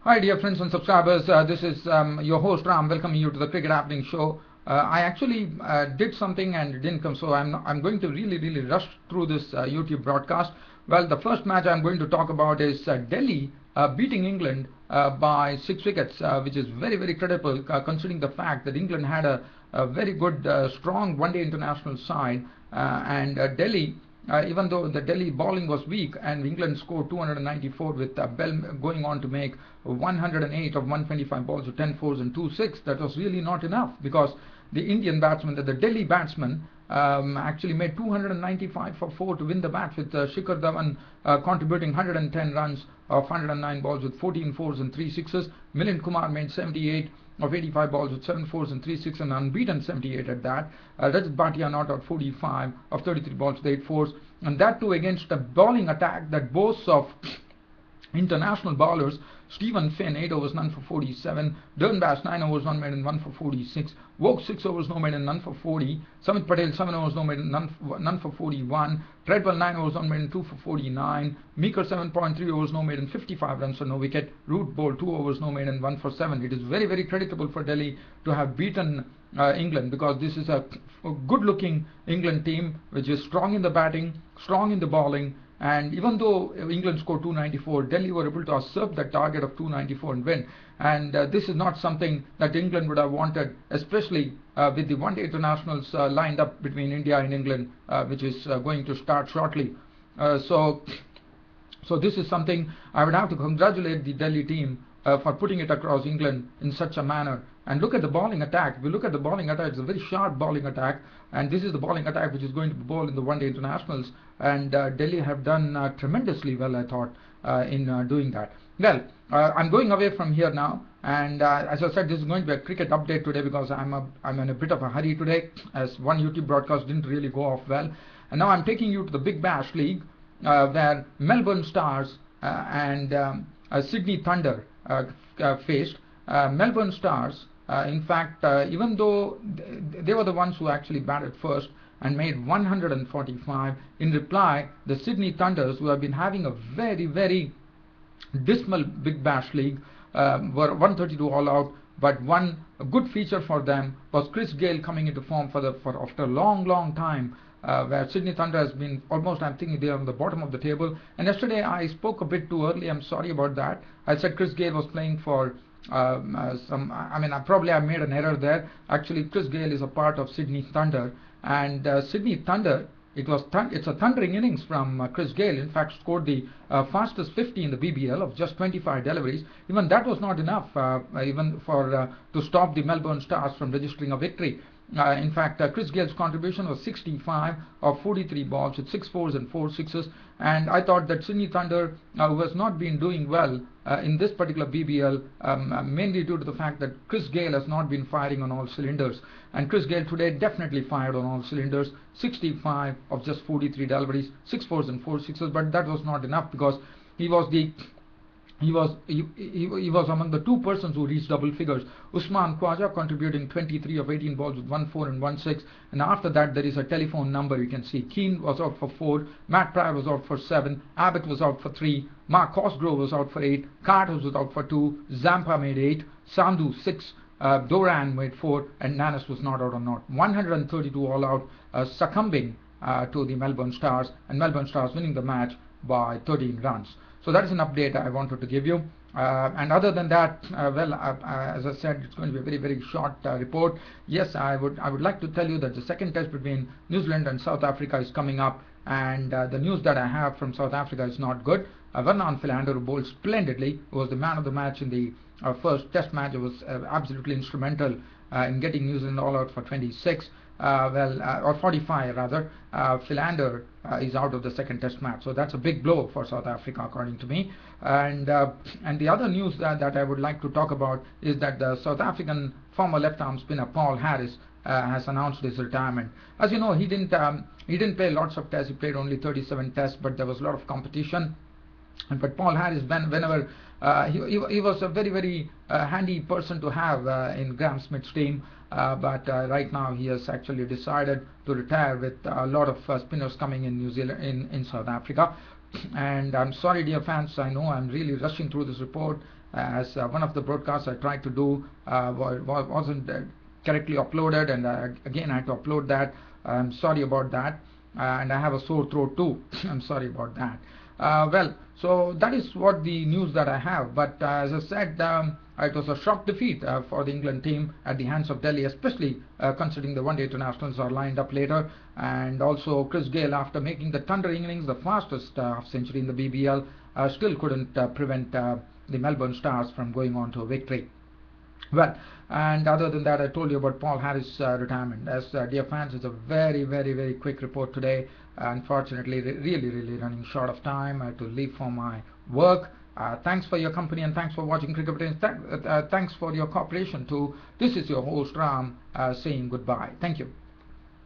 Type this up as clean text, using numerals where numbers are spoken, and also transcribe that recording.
Hi dear friends and subscribers, this is your host Ram welcoming you to the Cricket Happening Show. I actually did something and it didn't come, so I'm going to really rush through this YouTube broadcast. Well, the first match I'm going to talk about is Delhi beating England by 6 wickets, which is very credible considering the fact that England had a very good strong one-day international side, and Delhi, even though the Delhi bowling was weak and England scored 294 with Bell going on to make 108 of 125 balls with 10 fours and 2 6, that was really not enough because the Indian batsman, the Delhi batsman, actually made 295 for 4 to win the match, with Shikar Dhawan contributing 110 runs of 109 balls with 14 fours and 3 sixes. Milind Kumar made 78 of 85 balls with 7 fours and 3 6 and unbeaten 78 at that. Rajat Bhatia not out 45 of 33 balls with 8 fours, and that too against a bowling attack that boasts of international bowlers. Stephen Finn 8 overs none for 47, Durn Bass 9 overs 1 made and 1 for 46, Woke 6 overs no made and none for 40, Samit Patel 7 overs no made and none for 41, Treadwell 9 overs 1 made and 2 for 49, Meeker 7.3 overs no made and 55 runs for no wicket, Root Bowl 2 overs no made and 1 for 7. It is very creditable for Delhi to have beaten England, because this is a good looking England team which is strong in the batting, strong in the bowling. And even though England scored 294, Delhi were able to usurp that target of 294 and win. And this is not something that England would have wanted, especially with the one-day internationals lined up between India and England, which is going to start shortly. So this is something I would have to congratulate the Delhi team for putting it across England in such a manner. And look at the bowling attack. If you look at the bowling attack, it's a very sharp bowling attack, and this is the bowling attack which is going to be bowled in the one-day internationals. And Delhi have done tremendously well, I thought, in doing that. Well, I'm going away from here now, and as I said, this is going to be a cricket update today because I'm in a bit of a hurry today, as one YouTube broadcast didn't really go off well. And now I'm taking you to the Big Bash League, where Melbourne Stars and Sydney Thunder faced. Melbourne Stars, in fact, even though they were the ones who actually batted first and made 145, in reply, the Sydney Thunders, who have been having a very dismal Big Bash League, were 132 all out. But one good feature for them was Chris Gayle coming into form after a long time, where Sydney Thunder has been almost, I'm thinking, they are on the bottom of the table. And yesterday I spoke a bit too early. I'm sorry about that. I said Chris Gayle was playing for I made an error there. Actually, Chris Gayle is a part of Sydney Thunder, and Sydney Thunder, it's a thundering innings from Chris Gayle. In fact, scored the fastest 50 in the BBL of just 25 deliveries. Even that was not enough, even for to stop the Melbourne Stars from registering a victory. In fact, Chris Gayle's contribution was 65 of 43 balls with 6 fours and 4 sixes. And I thought that Sydney Thunder, who has not been doing well in this particular BBL, mainly due to the fact that Chris Gayle has not been firing on all cylinders. And Chris Gayle today definitely fired on all cylinders. 65 of just 43 deliveries, 6 fours and 4 sixes. But that was not enough because he was among the two persons who reached double figures. Usman Khwaja contributing 23 of 18 balls with 1 4 and 1 6. And after that, there is a telephone number you can see. Keane was out for 4, Matt Pryor was out for 7, Abbott was out for 3, Mark Cosgrove was out for 8, Carter was out for 2, Zampa made 8, Sandhu 6, Doran made 4, and Nanas was not out or not. 132 all out, succumbing to the Melbourne Stars, and Melbourne Stars winning the match by 13 runs. So that is an update I wanted to give you. And other than that, as I said, it's going to be a very short report. Yes, I would like to tell you that the second test between New Zealand and South Africa is coming up, and the news that I have from South Africa is not good. Vernon Philander, who bowled splendidly, was the man of the match in the first test match. It was absolutely instrumental in getting New Zealand all out for 26. Or 45 rather. Philander is out of the second test match, so that's a big blow for South Africa according to me. And the other news that I would like to talk about is that the South African former left-arm spinner Paul Harris has announced his retirement. As you know, he didn't play lots of tests. He played only 37 tests, but there was a lot of competition. But Paul Harris, whenever he was a very handy person to have in Graham Smith's team, but right now he has actually decided to retire with a lot of spinners coming in New Zealand, in South Africa. And I'm sorry, dear fans, I know I'm really rushing through this report, as one of the broadcasts I tried to do wasn't correctly uploaded, and again I had to upload that. I'm sorry about that, and I have a sore throat too. I'm sorry about that. Well, so that is what the news that I have. But as I said, it was a shock defeat for the England team at the hands of Delhi, especially considering the one-day internationals are lined up later. And also Chris Gayle, after making the thundering innings, the fastest half-century in the BBL, still couldn't prevent the Melbourne Stars from going on to a victory. Well, and other than that, I told you about Paul Harris' retirement. As dear fans, it's a very, very, very quick report today. Unfortunately, really, really running short of time. I have to leave for my work. Thanks for your company and thanks for watching Cricket Thanks for your cooperation too. This is your host Ram saying goodbye. Thank you.